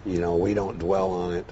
We don't dwell on it,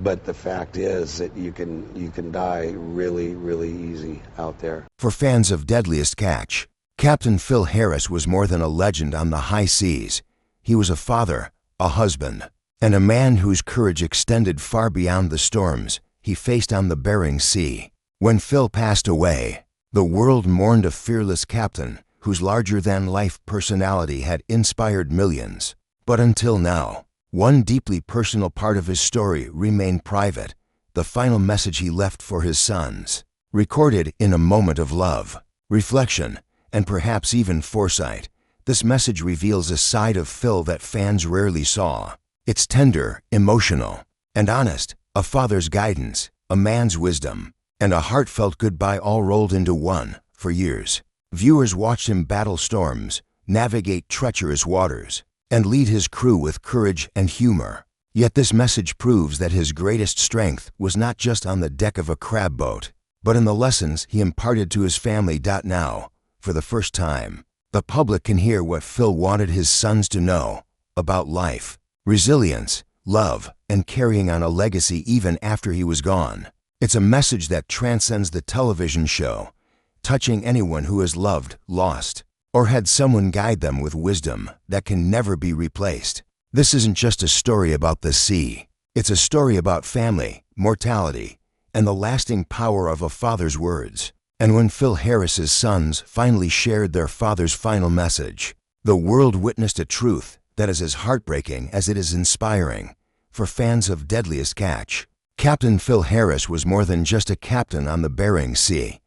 but the fact is that you can die really, really easy out there. For fans of Deadliest Catch, Captain Phil Harris was more than a legend on the high seas. He was a father, a husband, and a man whose courage extended far beyond the storms he faced on the Bering Sea. When Phil passed away, the world mourned a fearless captain whose larger-than-life personality had inspired millions. But until now, one deeply personal part of his story remained private, the final message he left for his sons. Recorded in a moment of love, reflection, and perhaps even foresight, this message reveals a side of Phil that fans rarely saw. It's tender, emotional, and honest, a father's guidance, a man's wisdom, and a heartfelt goodbye all rolled into one. For years, viewers watched him battle storms, navigate treacherous waters, and lead his crew with courage and humor. Yet this message proves that his greatest strength was not just on the deck of a crab boat, but in the lessons he imparted to his family. Now, for the first time, the public can hear what Phil wanted his sons to know about life, resilience, love, and carrying on a legacy even after he was gone. It's a message that transcends the television show, touching anyone who has loved, lost, or had someone guide them with wisdom that can never be replaced. This isn't just a story about the sea. It's a story about family, mortality, and the lasting power of a father's words. And when Phil Harris's sons finally shared their father's final message, the world witnessed a truth that is as heartbreaking as it is inspiring. For fans of Deadliest Catch, Captain Phil Harris was more than just a captain on the Bering Sea.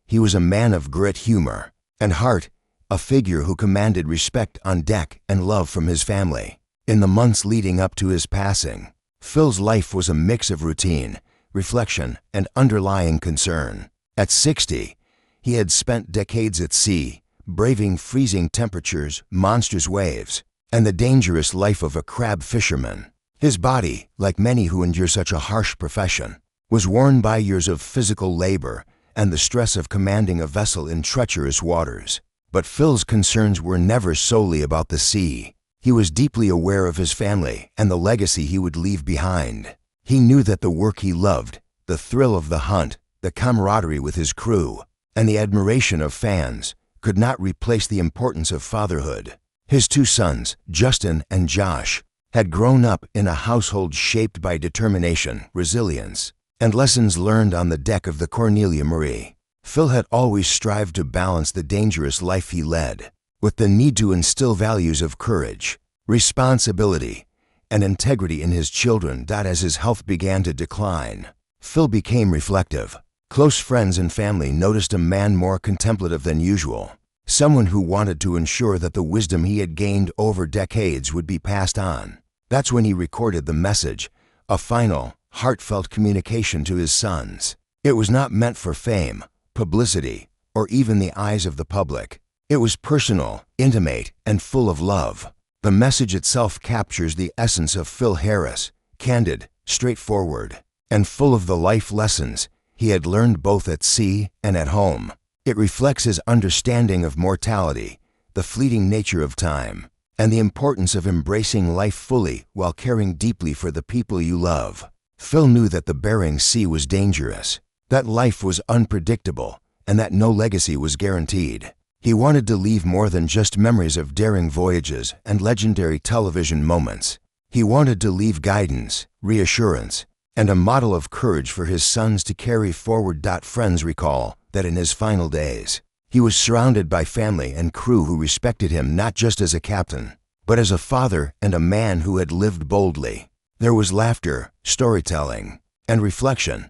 He was a man of grit, humor, and heart, a figure who commanded respect on deck and love from his family. In the months leading up to his passing, Phil's life was a mix of routine, reflection, and underlying concern. At 60, he had spent decades at sea, braving freezing temperatures, monstrous waves, and the dangerous life of a crab fisherman. His body, like many who endure such a harsh profession, was worn by years of physical labor and the stress of commanding a vessel in treacherous waters. But Phil's concerns were never solely about the sea. He was deeply aware of his family and the legacy he would leave behind. He knew that the work he loved, the thrill of the hunt, the camaraderie with his crew, and the admiration of fans could not replace the importance of fatherhood. His two sons, Justin and Josh, had grown up in a household shaped by determination, resilience, and lessons learned on the deck of the Cornelia Marie. Phil had always strived to balance the dangerous life he led with the need to instill values of courage, responsibility, and integrity in his children. As his health began to decline, Phil became reflective. Close friends and family noticed a man more contemplative than usual, someone who wanted to ensure that the wisdom he had gained over decades would be passed on. That's when he recorded the message, a final, heartfelt communication to his sons. It was not meant for fame, publicity, or even the eyes of the public. It was personal, intimate, and full of love. The message itself captures the essence of Phil Harris, candid, straightforward, and full of the life lessons he had learned both at sea and at home. It reflects his understanding of mortality, the fleeting nature of time, and the importance of embracing life fully while caring deeply for the people you love. Phil knew that the Bering Sea was dangerous, that life was unpredictable, and that no legacy was guaranteed. He wanted to leave more than just memories of daring voyages and legendary television moments. He wanted to leave guidance, reassurance, and a model of courage for his sons to carry forward. Friends recall that in his final days, he was surrounded by family and crew who respected him not just as a captain, but as a father and a man who had lived boldly. There was laughter, storytelling, and reflection,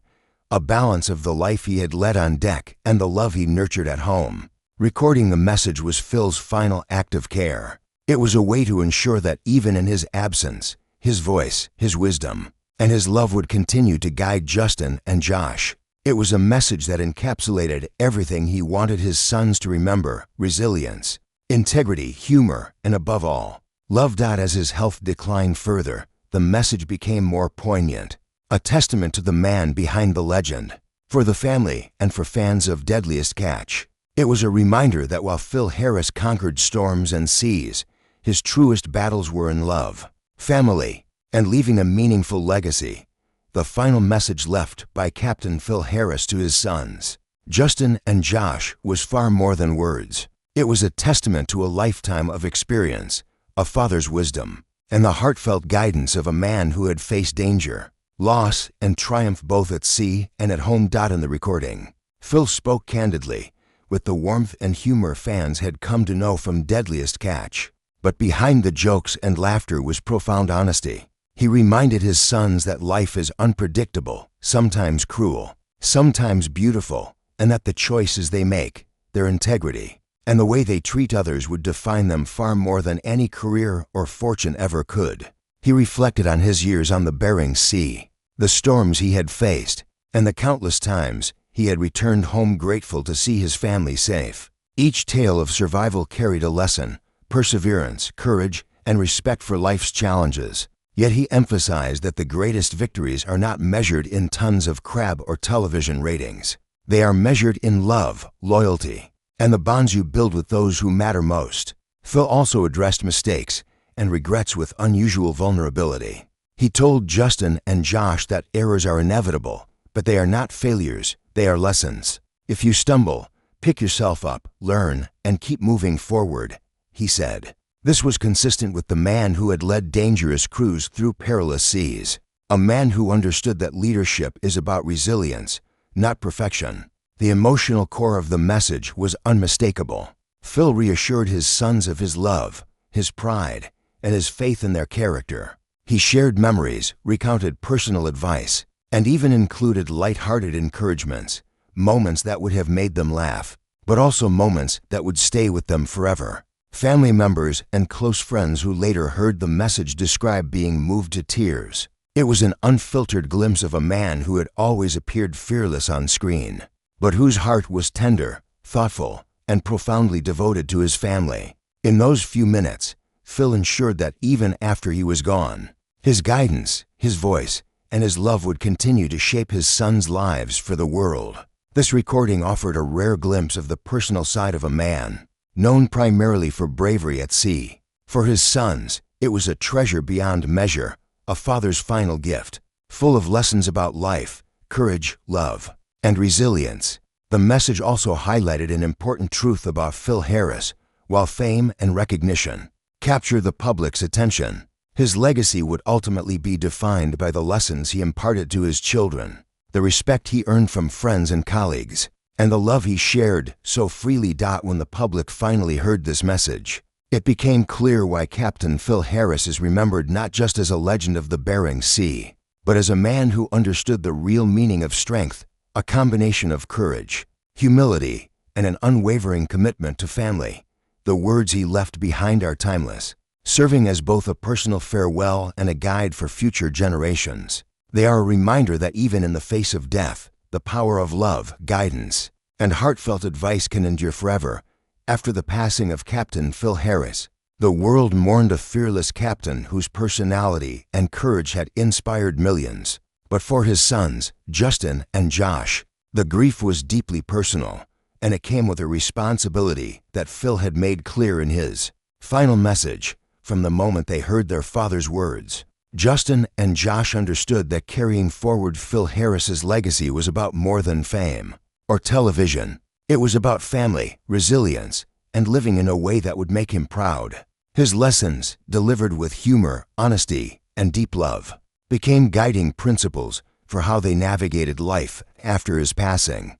a balance of the life he had led on deck and the love he nurtured at home. Recording the message was Phil's final act of care. It was a way to ensure that even in his absence, his voice, his wisdom, and his love would continue to guide Justin and Josh. It was a message that encapsulated everything he wanted his sons to remember: resilience, integrity, humor, and above all, love. As his health declined further, the message became more poignant, a testament to the man behind the legend. For the family and for fans of Deadliest Catch, it was a reminder that while Phil Harris conquered storms and seas, his truest battles were in love, family, and leaving a meaningful legacy. The final message left by Captain Phil Harris to his sons, Justin and Josh, was far more than words. It was a testament to a lifetime of experience, a father's wisdom, and the heartfelt guidance of a man who had faced danger, loss, and triumph both at sea and at home. In the recording, Phil spoke candidly, with the warmth and humor fans had come to know from Deadliest Catch. But behind the jokes and laughter was profound honesty. He reminded his sons that life is unpredictable, sometimes cruel, sometimes beautiful, and that the choices they make, their integrity, and the way they treat others would define them far more than any career or fortune ever could. He reflected on his years on the Bering Sea, the storms he had faced, and the countless times he had returned home grateful to see his family safe. Each tale of survival carried a lesson: perseverance, courage, and respect for life's challenges. Yet he emphasized that the greatest victories are not measured in tons of crab or television ratings. They are measured in love, loyalty, and the bonds you build with those who matter most. Phil also addressed mistakes and regrets with unusual vulnerability. He told Justin and Josh that errors are inevitable, but they are not failures, they are lessons. If you stumble, pick yourself up, learn, and keep moving forward, he said. This was consistent with the man who had led dangerous crews through perilous seas, a man who understood that leadership is about resilience, not perfection. The emotional core of the message was unmistakable. Phil reassured his sons of his love, his pride, and his faith in their character. He shared memories, recounted personal advice, and even included light-hearted encouragements, moments that would have made them laugh, but also moments that would stay with them forever. Family members and close friends who later heard the message described being moved to tears. It was an unfiltered glimpse of a man who had always appeared fearless on screen, but whose heart was tender, thoughtful, and profoundly devoted to his family. In those few minutes, Phil ensured that even after he was gone, his guidance, his voice, and his love would continue to shape his sons' lives for the world. This recording offered a rare glimpse of the personal side of a man, known primarily for bravery at sea. For his sons, it was a treasure beyond measure, a father's final gift, full of lessons about life, courage, love, and resilience. The message also highlighted an important truth about Phil Harris. While fame and recognition capture the public's attention, his legacy would ultimately be defined by the lessons he imparted to his children, the respect he earned from friends and colleagues, and the love he shared so freely. When the public finally heard this message, it became clear why Captain Phil Harris is remembered not just as a legend of the Bering Sea, but as a man who understood the real meaning of strength, a combination of courage, humility, and an unwavering commitment to family. The words he left behind are timeless, serving as both a personal farewell and a guide for future generations. They are a reminder that even in the face of death, the power of love, guidance, and heartfelt advice can endure forever. After the passing of Captain Phil Harris, the world mourned a fearless captain whose personality and courage had inspired millions. But for his sons, Justin and Josh, the grief was deeply personal, and it came with a responsibility that Phil had made clear in his final message. From the moment they heard their father's words, Justin and Josh understood that carrying forward Phil Harris's legacy was about more than fame or television. It was about family, resilience, and living in a way that would make him proud. His lessons, delivered with humor, honesty, and deep love, became guiding principles for how they navigated life after his passing.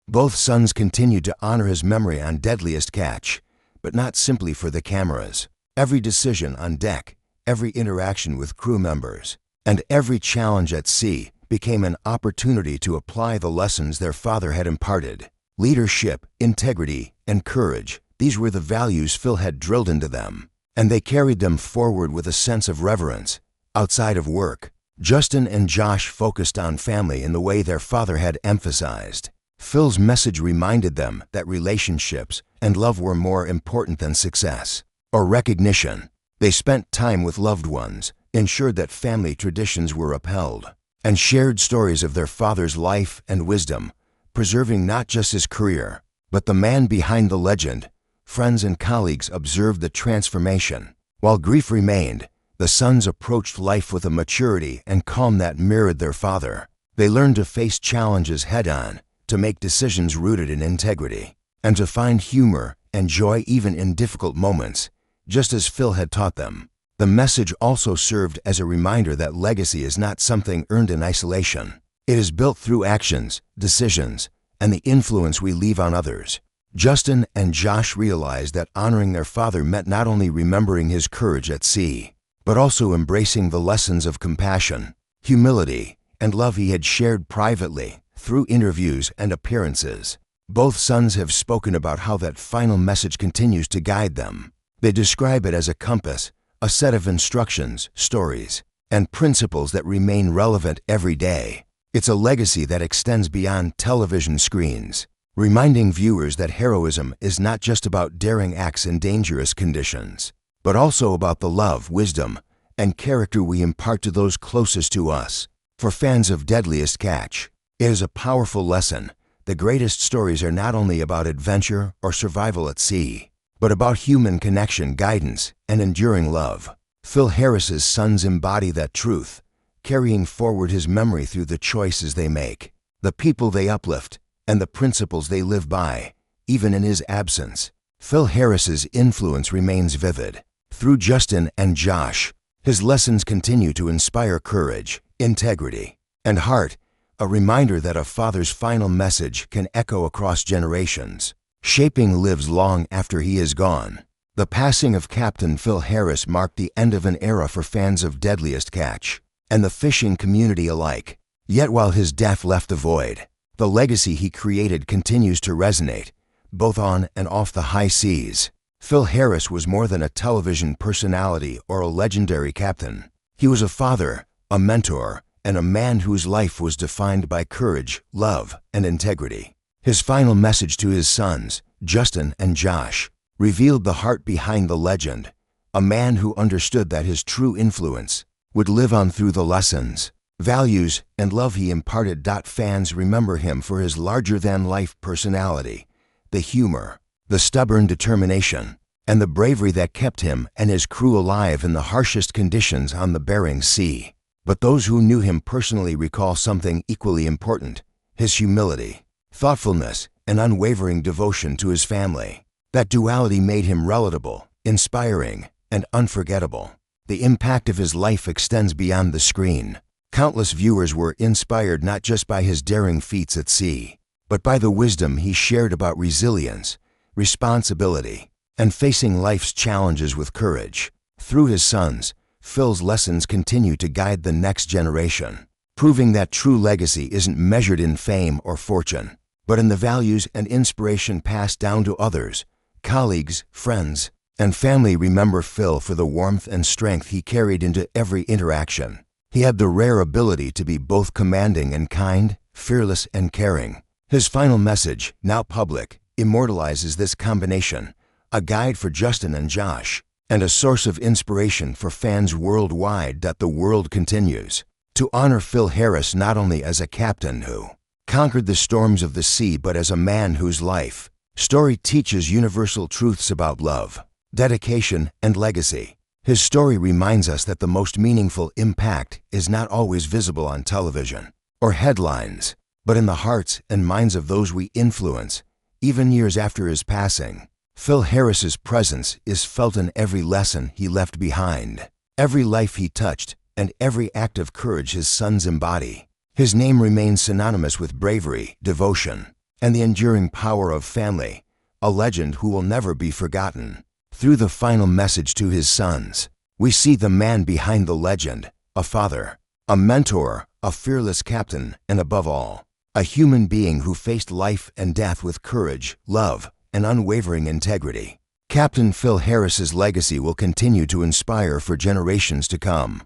Both sons continued to honor his memory on Deadliest Catch, but not simply for the cameras. Every decision on deck, every interaction with crew members, and every challenge at sea became an opportunity to apply the lessons their father had imparted. Leadership, integrity, and courage, these were the values Phil had drilled into them, and they carried them forward with a sense of reverence. Outside of work, Justin and Josh focused on family in the way their father had emphasized. Phil's message reminded them that relationships and love were more important than success or recognition. They spent time with loved ones, ensured that family traditions were upheld, and shared stories of their father's life and wisdom, preserving not just his career, but the man behind the legend. Friends and colleagues observed the transformation. While grief remained, The sons approached life with a maturity and calm that mirrored their father. They learned to face challenges head-on, to make decisions rooted in integrity, and to find humor and joy even in difficult moments, just as Phil had taught them. The message also served as a reminder that legacy is not something earned in isolation. It is built through actions, decisions, and the influence we leave on others. Justin and Josh realized that honoring their father meant not only remembering his courage at sea, but also embracing the lessons of compassion, humility, and love he had shared privately through interviews and appearances. Both sons have spoken about how that final message continues to guide them. They describe it as a compass, a set of instructions, stories, and principles that remain relevant every day. It's a legacy that extends beyond television screens, reminding viewers that heroism is not just about daring acts in dangerous conditions, but also about the love, wisdom, and character we impart to those closest to us. For fans of Deadliest Catch, it is a powerful lesson. The greatest stories are not only about adventure or survival at sea, but about human connection, guidance, and enduring love. Phil Harris's sons embody that truth, carrying forward his memory through the choices they make, the people they uplift, and the principles they live by, even in his absence. Phil Harris's influence remains vivid. Through Justin and Josh, his lessons continue to inspire courage, integrity, and heart, a reminder that a father's final message can echo across generations, shaping lives long after he is gone. The passing of Captain Phil Harris marked the end of an era for fans of Deadliest Catch and the fishing community alike. Yet while his death left a void, the legacy he created continues to resonate, both on and off the high seas. Phil Harris was more than a television personality or a legendary captain. He was a father, a mentor, and a man whose life was defined by courage, love, and integrity. His final message to his sons, Justin and Josh, revealed the heart behind the legend, a man who understood that his true influence would live on through the lessons, values, and love he imparted. Fans remember him for his larger-than-life personality, the humor, the stubborn determination, and the bravery that kept him and his crew alive in the harshest conditions on the Bering Sea. But those who knew him personally recall something equally important: his humility, thoughtfulness, and unwavering devotion to his family. That duality made him relatable, inspiring, and unforgettable. The impact of his life extends beyond the screen. Countless viewers were inspired not just by his daring feats at sea, but by the wisdom he shared about resilience, responsibility, and facing life's challenges with courage. Through his sons, Phil's lessons continue to guide the next generation, proving that true legacy isn't measured in fame or fortune, but in the values and inspiration passed down to others. Colleagues, friends, and family remember Phil for the warmth and strength he carried into every interaction. He had the rare ability to be both commanding and kind, fearless and caring. His final message, now public, immortalizes this combination, a guide for Justin and Josh, and a source of inspiration for fans worldwide. The world continues to honor Phil Harris not only as a captain who conquered the storms of the sea, but as a man whose life story teaches universal truths about love, dedication, and legacy. His story reminds us that the most meaningful impact is not always visible on television or headlines, but in the hearts and minds of those we influence. Even years after his passing, Phil Harris's presence is felt in every lesson he left behind, every life he touched, and every act of courage his sons embody. His name remains synonymous with bravery, devotion, and the enduring power of family, a legend who will never be forgotten. Through the final message to his sons, we see the man behind the legend, a father, a mentor, a fearless captain, and above all, a human being who faced life and death with courage, love, and unwavering integrity. Captain Phil Harris's legacy will continue to inspire for generations to come.